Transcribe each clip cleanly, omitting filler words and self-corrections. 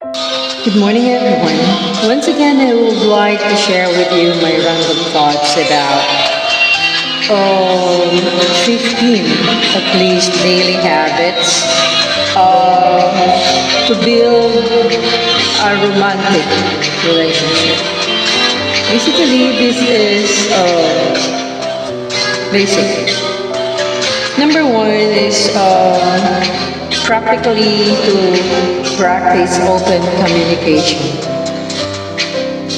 Good morning, everyone. Once again, I would like to share with you my random thoughts about 15 at least daily habits to build a romantic relationship. Basically, this is basic. Number one is practically to practice open communication.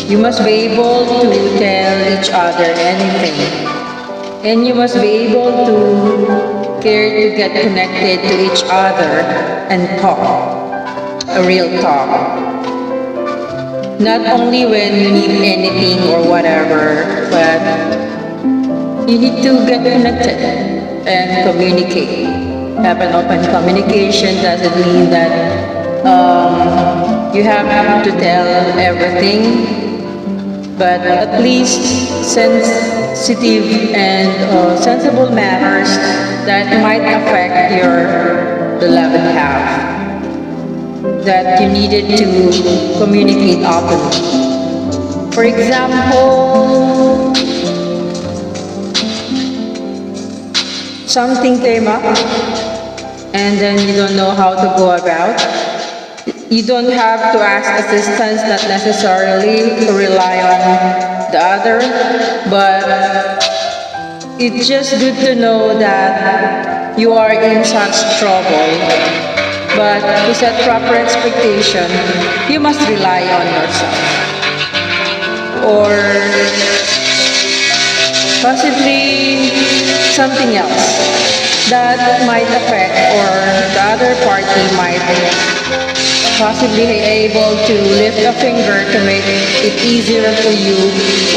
You must be able to tell each other anything, and you must be able to care to get connected to each other and talk, a real talk. Not only when you need anything or whatever, but you need to get connected and communicate. Have an open communication doesn't mean that you have to tell everything, but at least sensitive and sensible matters that might affect your beloved half that you needed to communicate openly. For example, something came up and then you don't know how to go about. You don't have to ask assistance, not necessarily to rely on the other, but it's just good to know that you are in such trouble. But to set proper expectation, you must rely on yourself. Or possibly something else that might affect or the other party might possibly be able to lift a finger to make it easier for you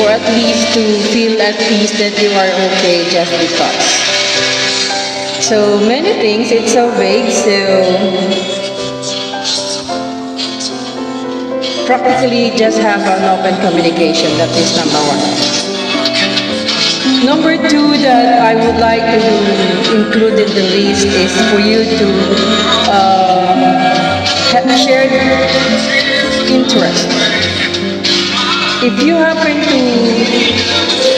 or at least to feel at peace that you are okay just because. So many things, it's so vague, so practically just have an open communication, that is number one. Number two that I would like to include in the list is for you to have shared interest. If you happen to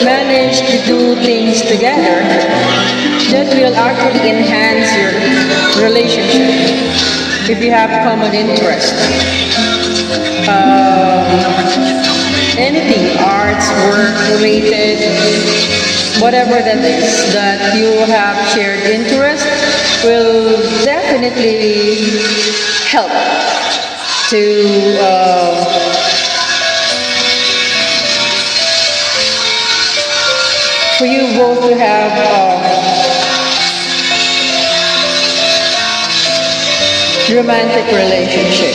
manage to do things together, that will actually enhance your relationship. If you have common interest, anything, arts, work related, whatever that is that you have shared interest will definitely help to for you both to have romantic relationship.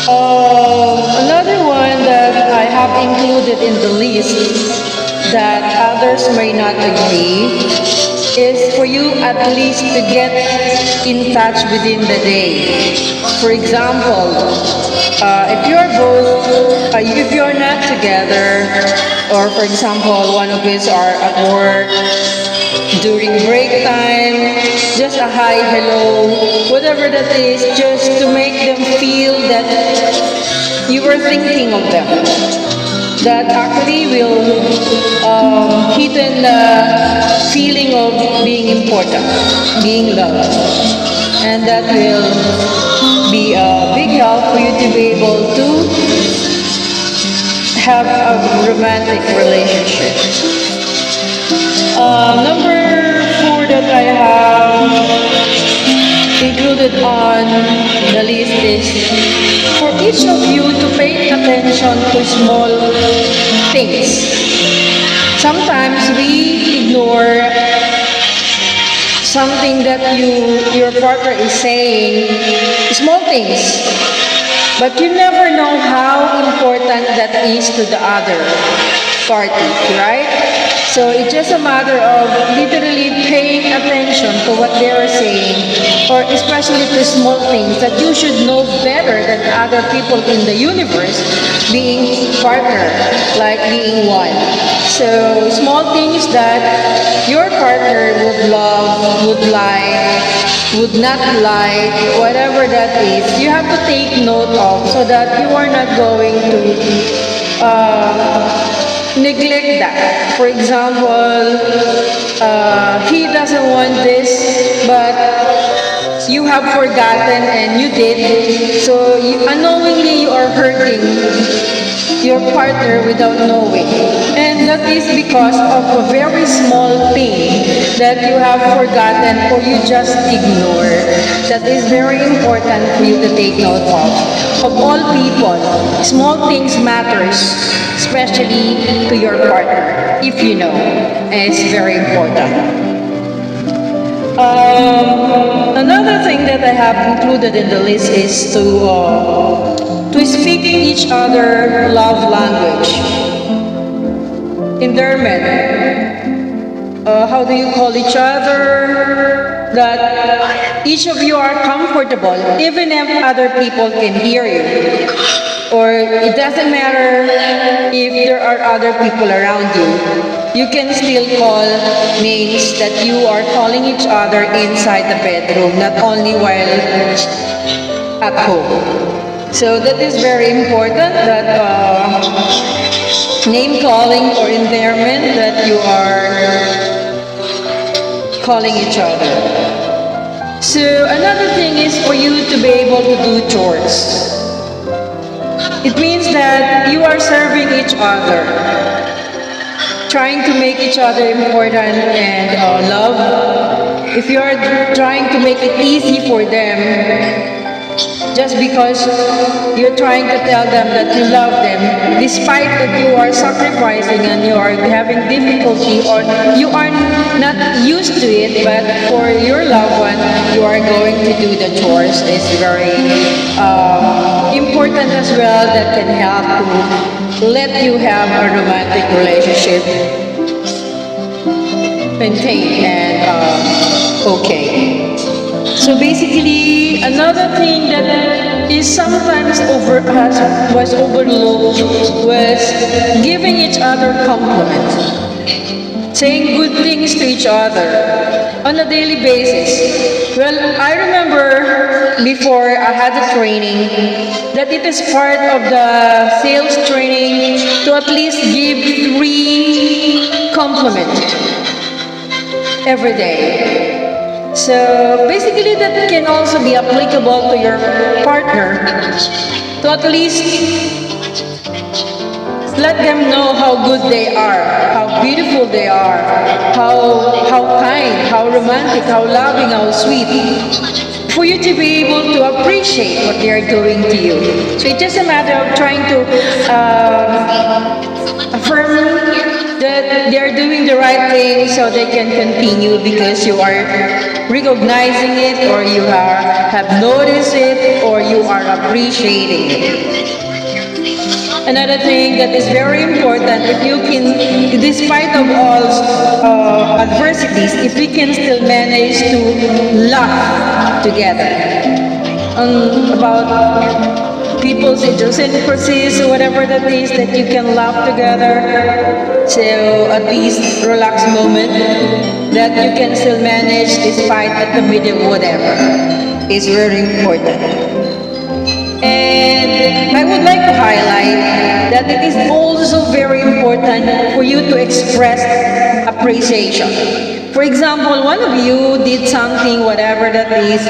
Another one that I have included in the list that others may not agree is for you at least to get in touch within the day. For example, if you're not together, or for example, one of us are at work during break time, just a hi, hello, whatever that is, just to make them feel that you were thinking of them. That actually will hidden the feeling of being important, being loved, and that will be a big help for you to be able to have a romantic relationship. Number four that I have included on the list is for each of you to pay attention to small things. Sometimes we ignore something that your partner is saying, small things, but you never know how important that is to the other party, right? So it's just a matter of literally paying attention to what they are saying, or especially to small things that you should know better than other people in the universe, being partner, like being one. So, small things that your partner would love, would like, would not like, whatever that is, you have to take note of so that you are not going to neglect that. For example, he doesn't want this, but you have forgotten and you did. So unknowingly you are hurting your partner without knowing. And that is because of a very small thing that you have forgotten or you just ignore. That is very important for you to take note of. Of all people, small things matters, especially to your partner, if you know. And it's very important. Another thing that I have included in the list is to speak each other love language. Endearment. How do you call each other? That each of you are comfortable, even if other people can hear you. Or it doesn't matter if there are other people around you. You can still call names that you are calling each other inside the bedroom, not only while at home. So that is very important, that name calling or endearment, that you are calling each other. So another thing is for you to be able to do chores. It means that you are serving each other, trying to make each other important and love. If you are trying to make it easy for them, just because you're trying to tell them that you love them, despite that you are sacrificing and you are having difficulty or you are not used to it, but for your loved one, you are going to do the chores. Is very important as well. That can help to let you have a romantic relationship maintained and okay. So basically, another thing that is sometimes was overlooked was giving each other compliments, saying good things to each other on a daily basis. Well, I remember before I had the training that it is part of the sales training to at least give 3 compliments every day. So basically that can also be applicable to your partner, to at least let them know how good they are, how beautiful they are, how kind, how romantic, how loving, how sweet, for you to be able to appreciate what they are doing to you. So it's just a matter of trying to affirm that they are doing the right thing so they can continue, because you are recognizing it, or you have noticed it, or you are appreciating it. Another thing that is very important, if you can, despite of all adversities, if we can still manage to laugh together about people's idiosyncrasies, or whatever that is, that you can laugh together. So at least relax moment that you can still manage despite at the middle whatever is very important. And I would like to highlight that it is also very important for you to express appreciation. For example, one of you did something, whatever that is,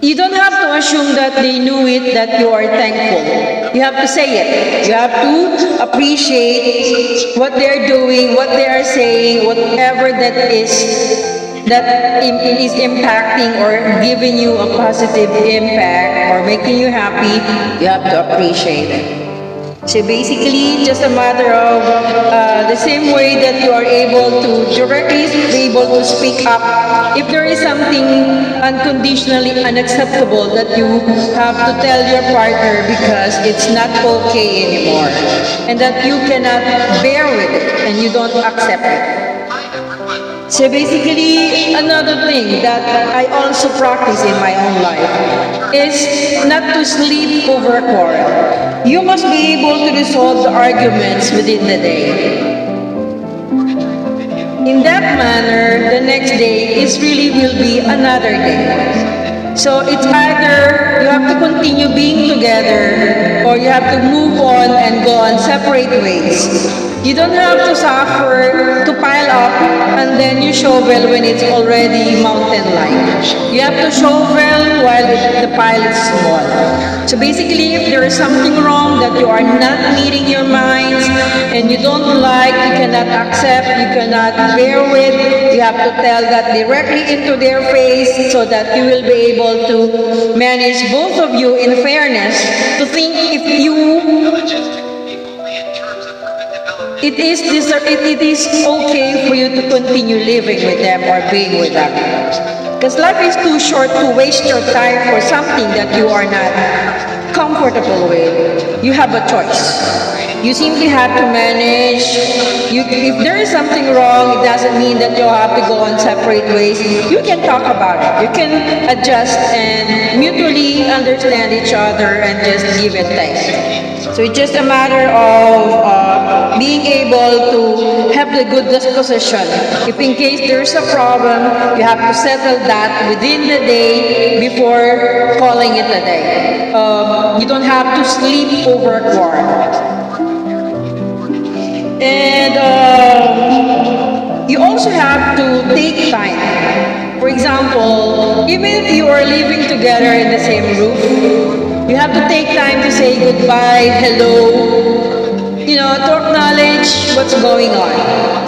you don't have to assume that they knew it, that you are thankful. You have to say it. You have to appreciate what they're doing, what they are saying, whatever that is impacting or giving you a positive impact or making you happy. You have to appreciate it. So basically, just a matter of the same way that you are able to directly be able to speak up if there is something unconditionally unacceptable that you have to tell your partner because it's not okay anymore, and that you cannot bear with it and you don't accept it. So basically, another thing that I also practice in my own life is not to sleep over a quarrel. You must be able to resolve the arguments within the day. In that manner, the next day is really will be another day. So it's either you have to continue being together or you have to move on and go on separate ways. You don't have to suffer to pile up and then you shovel when it's already mountain-like. You have to shovel while the pile is small. So basically, if there is something wrong that you are not meeting your minds and you don't like, you cannot accept, you cannot bear with, you have to tell that directly into their face so that you will be able to manage both of you in fairness to think if you it is okay for you to continue living with them or being with them. Because life is too short to waste your time for something that you are not comfortable with. You have a choice. You simply have to manage. If there is something wrong, it doesn't mean that you have to go on separate ways. You can talk about it. You can adjust and mutually understand each other and just give and take. So it's just a matter of being able to have the good disposition. If in case there's a problem, you have to settle that within the day before calling it a day. You don't have to sleep over a quarrel. And you also have to take time. For example, even if you are living together in the same roof, you have to take time to say goodbye, hello, to acknowledge what's going on.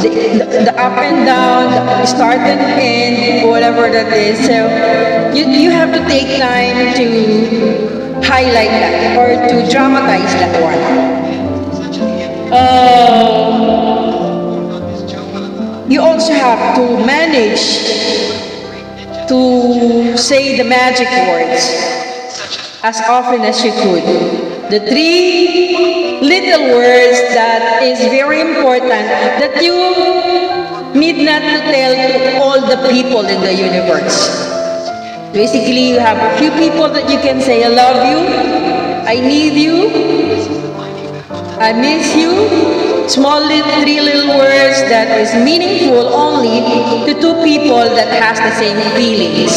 The up and down, the start and end, whatever that is. So you have to take time to highlight that or to dramatize that one. You also have to manage to say the magic words as often as you could. The 3 little words that is very important that you need not to tell to all the people in the universe. Basically, you have a few people that you can say, I love you, I need you, I miss you. Small 3 little words that is meaningful only to 2 people that has the same feelings.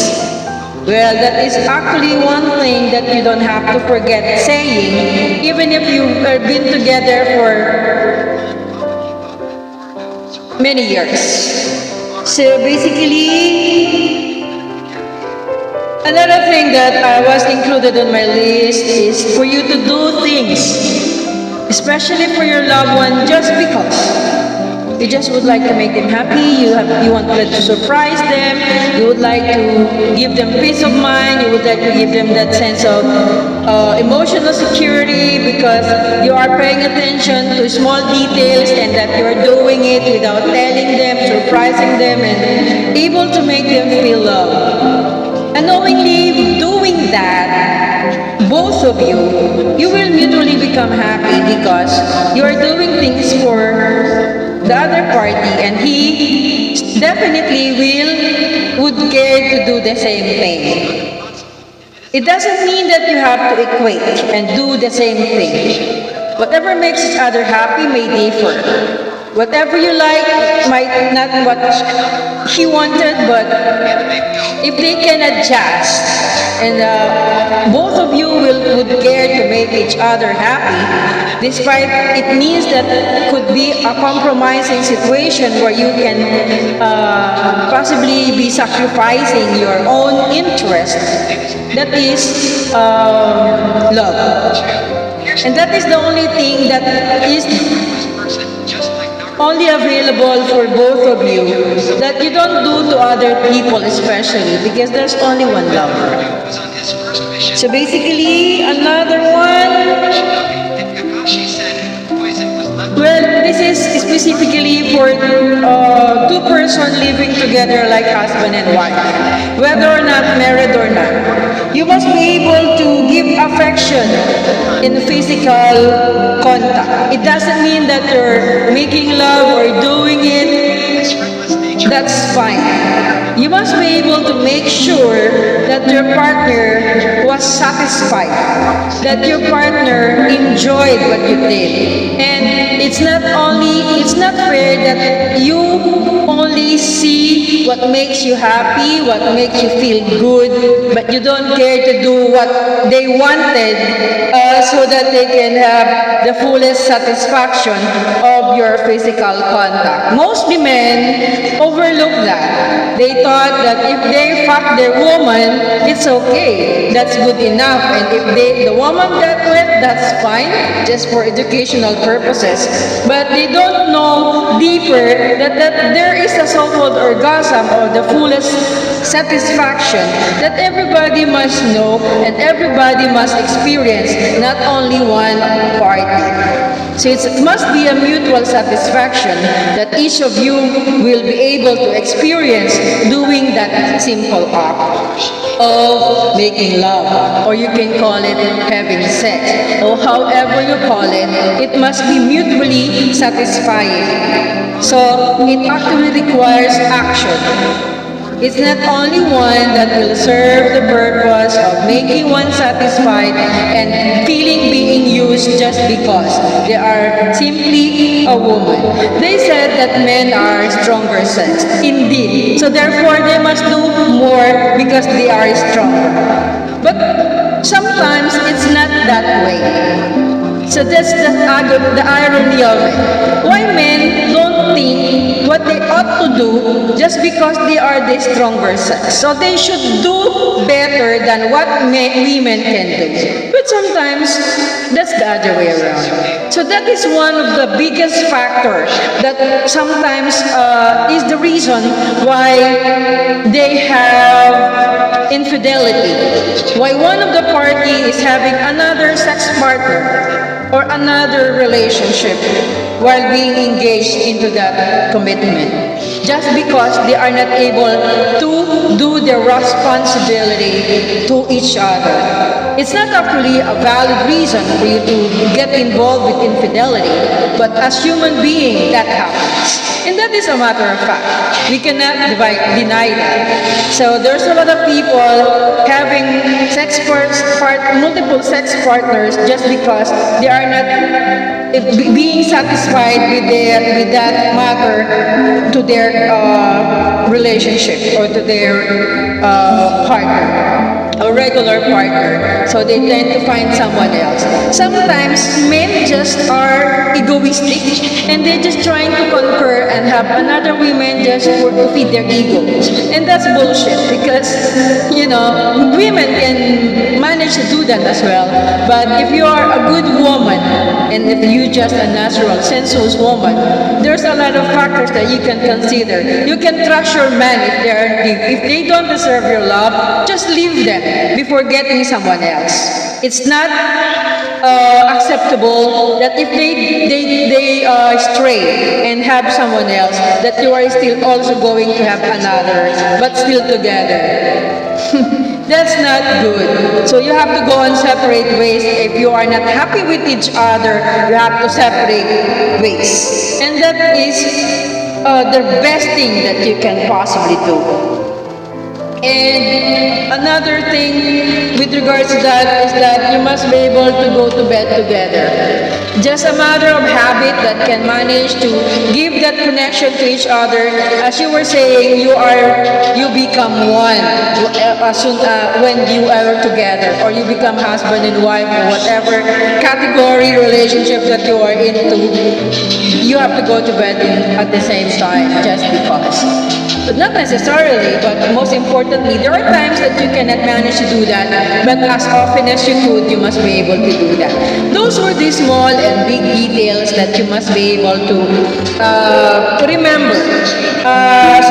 Well, that is actually one thing that you don't have to forget saying, even if you've been together for many years. So basically, another thing that was included on my list is for you to do things, especially for your loved one, just because. You just would like to make them happy, you want to surprise them, you would like to give them peace of mind, you would like to give them that sense of emotional security because you are paying attention to small details and that you are doing it without telling them, surprising them, and able to make them feel loved. And knowingly doing that, both of you will mutually become happy because you are doing things for the other party and he definitely would care to do the same thing. It doesn't mean that you have to equate and do the same thing. Whatever makes each other happy may differ. Whatever you like might not what he wanted, but if they can adjust and both of you would care to make each other happy, despite it means that it could be a compromising situation where you can possibly be sacrificing your own interest. That is love. And that is the only thing that is only available for both of you that you don't do to other people especially because there's only one lover. So basically, another one, well, this is specifically for 2 persons living together like husband and wife, whether or not married or not. You must be able to give affection in physical contact. It doesn't mean that you're making love or doing it. That's fine. You must be able to make sure that your partner was satisfied, that your partner enjoyed what you did. And it's not fair that you only only see what makes you happy, what makes you feel good, but you don't care to do what they wanted so that they can have the fullest satisfaction of your physical contact. Mostly men overlook that. They thought that if they fuck their woman, it's okay. That's good enough. And if the woman got wet, that's fine, just for educational purposes. But they don't know deeper that there is a so-called orgasm or the fullest satisfaction that everybody must know and everybody must experience, not only one party. So it must be a mutual satisfaction that each of you will be able to experience doing that simple act of making love, or you can call it having sex, or however you call it. It must be mutually satisfying. So it actually requires action. It's not only one that will serve the purpose of making one satisfied and feeling being used just because they are simply a woman. They said that men are stronger sex. Indeed. So therefore, they must do more because they are stronger. But sometimes it's not that way. So that's the irony of it. Why men don't think what they ought to do just because they are the stronger sex. So they should do better than what women can do. But sometimes that's the other way around. So that is one of the biggest factors that sometimes is the reason why they have infidelity. Why one of the party is having another sex partner or another relationship while being engaged into that commitment, just because they are not able to do their responsibility to each other. It's not actually a valid reason for you to get involved with infidelity, but as human beings, that happens. And that is a matter of fact. We cannot deny that. So there's a lot of people having multiple sex partners just because they are not being satisfied with that matter to their relationship or to their partner, a regular partner. So they tend to find someone else. Sometimes men just are egoistic and they're just trying to conquer and have another woman just to feed their ego. And that's bullshit because, women can manage to do that as well. But if you are a good woman and if you just a natural, sensuous woman, there's a lot of factors that you can consider. You can trust your man if they don't deserve your love, just leave them before getting someone else. It's not acceptable that if they stray and have someone else, that you are still also going to have another, but still together. That's not good. So you have to go and separate ways. If you are not happy with each other, you have to separate ways. And that is the best thing that you can possibly do. And another thing with regards to that is that you must be able to go to bed together. Just a matter of habit that can manage to give that connection to each other. As you were saying, you become one when you are together, or you become husband and wife, or whatever category relationship that you are into. You have to go to bed at the same time just because. But not necessarily, but most importantly, there are times that you cannot manage to do that, but as often as you could, you must be able to do that. Those were the small and big details that you must be able to remember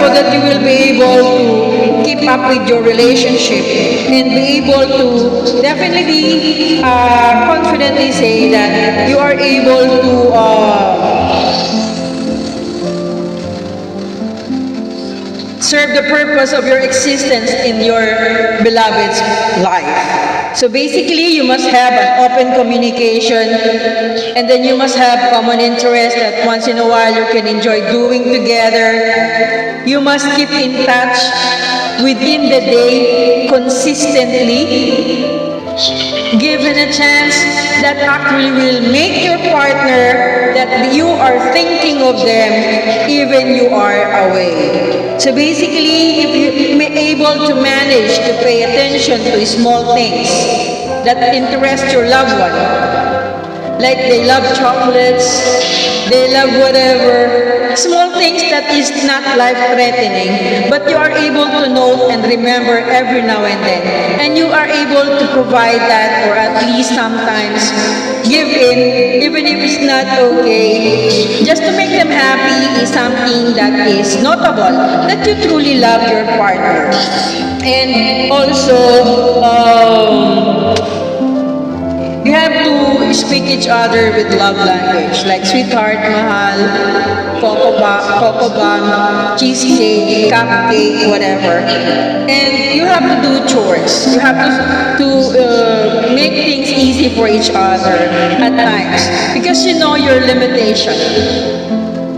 so that you will be able to keep up with your relationship and be able to definitely confidently say that you are able to serve the purpose of your existence in your beloved's life. So basically, you must have an open communication, and then you must have common interests that once in a while you can enjoy doing together. You must keep in touch within the day consistently, given given a chance, that actually will make your partner that you are thinking of them even you are away. So basically, if you are able to manage to pay attention to small things that interest your loved one, like they love chocolates, they love whatever, small things that is not life-threatening, but you are able to note and remember every now and then. And you are able to provide that, or at least sometimes give in, even if it's not okay. Just to make them happy is something that is notable, that you truly love your partner. And also, you have to speak each other with love language, like sweetheart, mahal, coco bomb, cheesecake, cupcake, whatever. And you have to do chores. You have to make things easy for each other at times, because you know your limitation.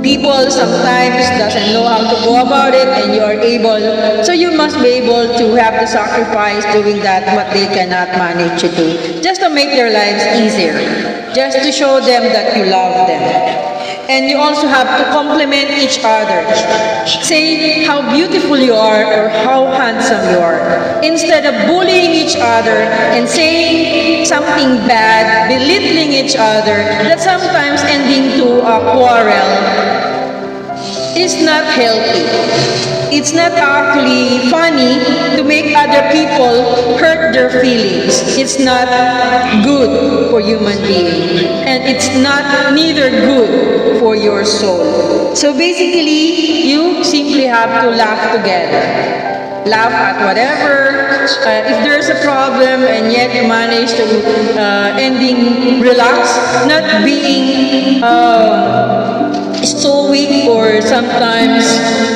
People sometimes doesn't know how to go about it, and you are able, so you must be able to have the sacrifice doing that what they cannot manage to do, just to make their lives easier, just to show them that you love them. And you also have to compliment each other. Say how beautiful you are or how handsome you are, instead of bullying each other and saying something bad, belittling each other, that sometimes ending to a quarrel is not healthy. It's not actually funny to make other people hurt their feelings. It's not good for human being, and it's not neither good for your soul. So basically, you simply have to laugh together. Laugh at whatever. If there's a problem and yet you manage to ending relaxed, not being stoic or sometimes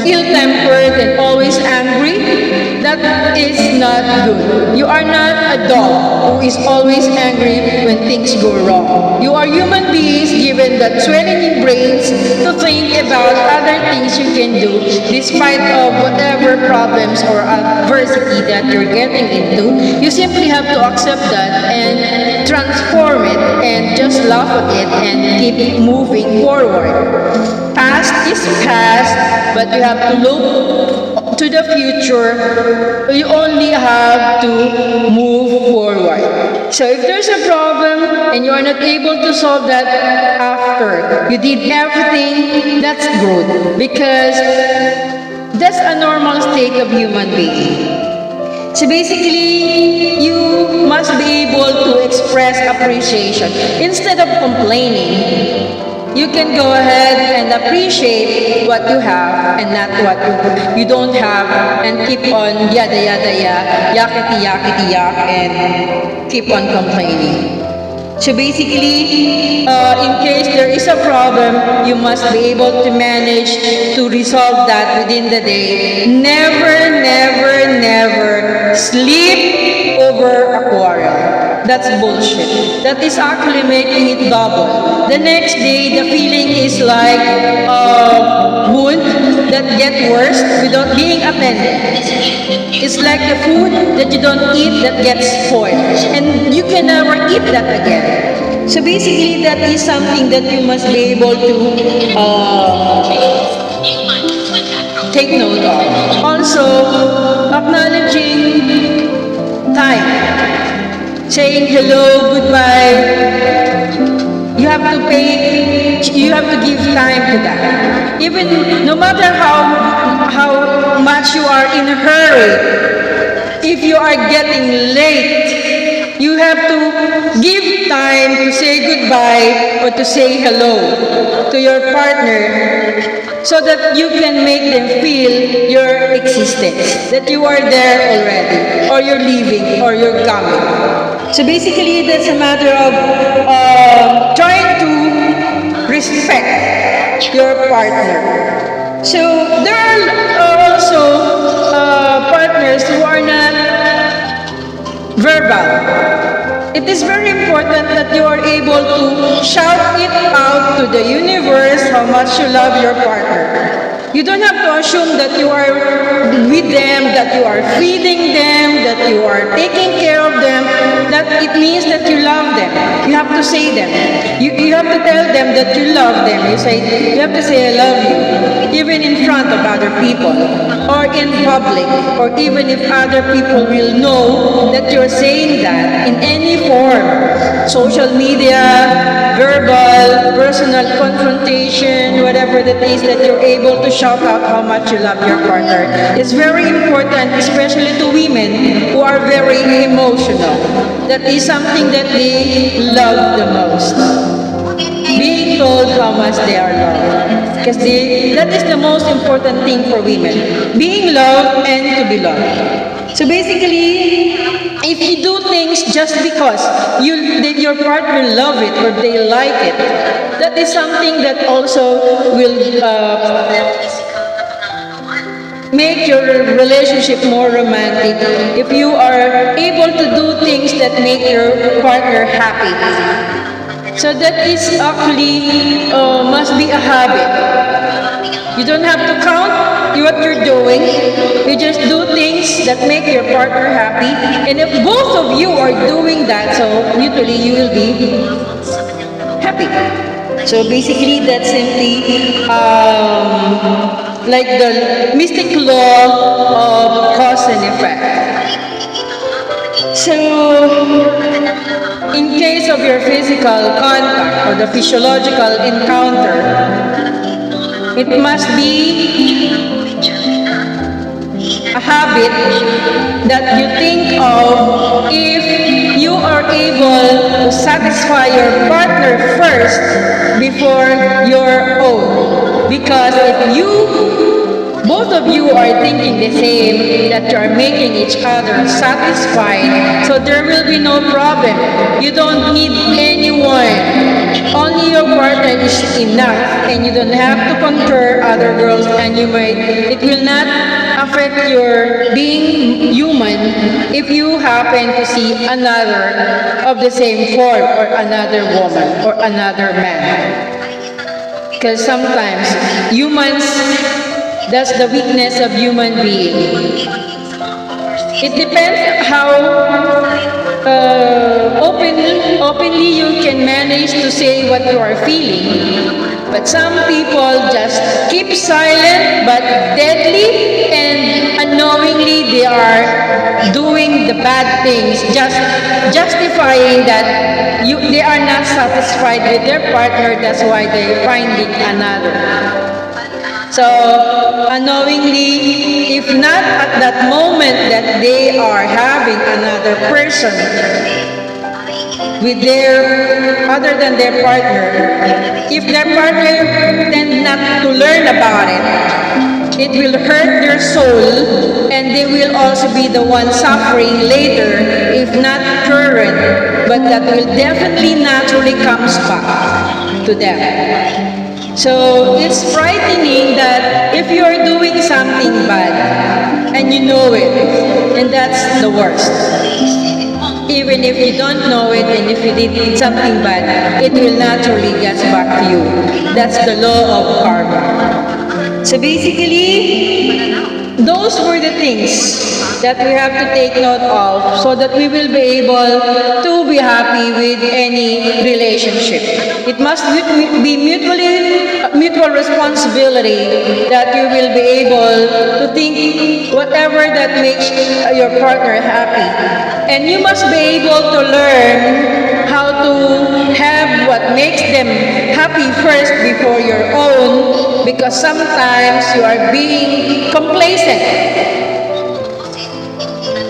ill-tempered and always angry, that is not good. You are not a dog who is always angry when things go wrong. You are human beings given that swelling brains to think about other things you can do despite of whatever problems or adversity that you're getting into. You simply have to accept that and transform it and just laugh at it and keep moving forward. Past is past, but you have to look to the future. You only have to move forward. So if there's a problem and you are not able to solve that after you did everything, that's growth, because that's a normal state of human being. So basically, you must be able to express appreciation instead of complaining. You can go ahead and appreciate what you have and not what you don't have, and keep on yada yada yakety yakety yak, and keep on complaining. So basically, in case there is a problem, you must be able to manage to resolve that within the day. Never, never, never sleep over a quarrel. That's bullshit. That is actually making it double. The next day, the feeling is like a wound that gets worse without being attended. It's like the food that you don't eat that gets spoiled, and you can never eat that again. So basically, that is something that you must be able to take note of. Also, acknowledging time. Saying hello, goodbye. You have to give time to that. Even no matter how much you are in a hurry, if you are getting late, you have to give time to say goodbye or to say hello to your partner, so that you can make them feel your existence, that you are there already, or you're leaving, or you're coming. So basically, that's a matter of trying to respect your partner. So there are also partners who are not verbal. It is very important that you are able to shout it out to the universe how much you love your partner. You don't have to assume that you are with them, that you are feeding them, that you are taking care of them, that it means that you love them. You have to say them. You have to tell them that you love them. You have to say, I love you, even in front of other people, or in public, or even if other people will know that you're saying that in any form. Social media, verbal, personal confrontation, whatever that is, that you're able to shout out how much you love your partner. It's very important, especially to women who are very emotional. That is something that they love the most. Being told how much they are loved. Because that is the most important thing for women. Being loved and to be loved. So basically, if you do things just because your partner love it or they like it, that is something that also will make your relationship more romantic if you are able to do things that make your partner happy. So that is actually must be a habit. You don't have to count what you're doing. You just do things that make your partner happy. And if both of you are doing that, so mutually you will be happy. So basically that's simply like the mystic law of cause and effect. So in case of your physical contact or the physiological encounter, it must be a habit that you think of if you are able to satisfy your partner first before your own. Because if both of you are thinking the same, that you are making each other satisfied, so there will be no problem. You don't need anyone. Only your partner is enough, and you don't have to conquer other girls, and it will not affect your being human if you happen to see another of the same form, or another woman, or another man. Because sometimes humans, that's the weakness of human being. It depends how openly you can manage to say what you are feeling. But some people just keep silent but deadly, and unknowingly they are doing the bad things, just justifying that they are not satisfied with their partner, that's why they're finding another. So, unknowingly, if not at that moment that they are having another person with other than their partner, if their partner tend not to learn about it, it will hurt their soul, and they will also be the one suffering later, if not current, but that will definitely naturally comes back to them. So it's frightening that if you are doing something bad and you know it, and that's the worst. Even if you don't know it, and if you did something bad, it will naturally get back to you. That's the law of karma. So basically, those were the things that we have to take note of, so that we will be able to be happy with any relationship. It must be mutual responsibility, that you will be able to think whatever that makes your partner happy. And you must be able to learn how to have what makes them happy first before your own, because sometimes you are being complacent.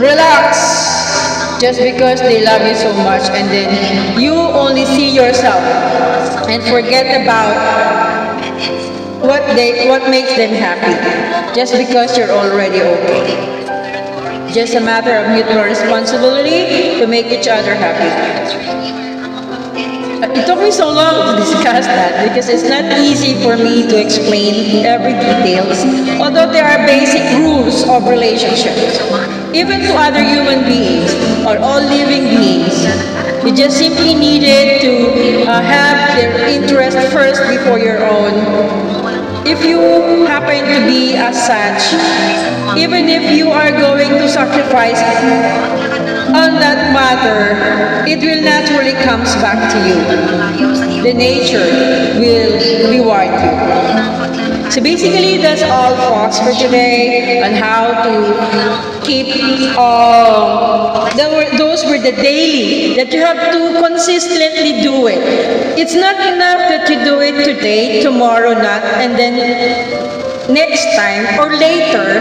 Relax, just because they love you so much, and then you only see yourself and forget about what makes them happy, just because you're already okay. Just a matter of mutual responsibility to make each other happy. It took me so long to discuss that, because it's not easy for me to explain every details, although there are basic rules of relationships. Even to other human beings or all living beings, you just simply needed to have their interest first before your own, If you happen to be as such, even if you are going to sacrifice on that matter, it will naturally comes back to you. The nature will reward you. So basically, that's all folks for today on how to keep those were the daily that you have to consistently do it. It's not enough that you do it today, tomorrow not, and then next time or later.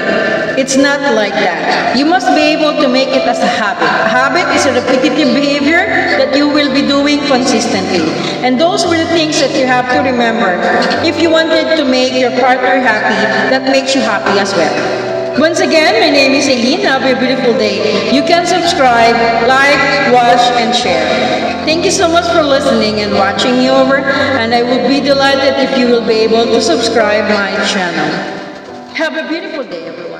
It's not like that. You must be able to make it as a habit. A habit is a repetitive behavior that you will be doing consistently. And those were the things that you have to remember. If you wanted to make your partner happy, that makes you happy as well. Once again, my name is Eileen. Have a beautiful day. You can subscribe, like, watch, and share. Thank you so much for listening and watching me over, and I would be delighted if you will be able to subscribe my channel. Have a beautiful day, everyone.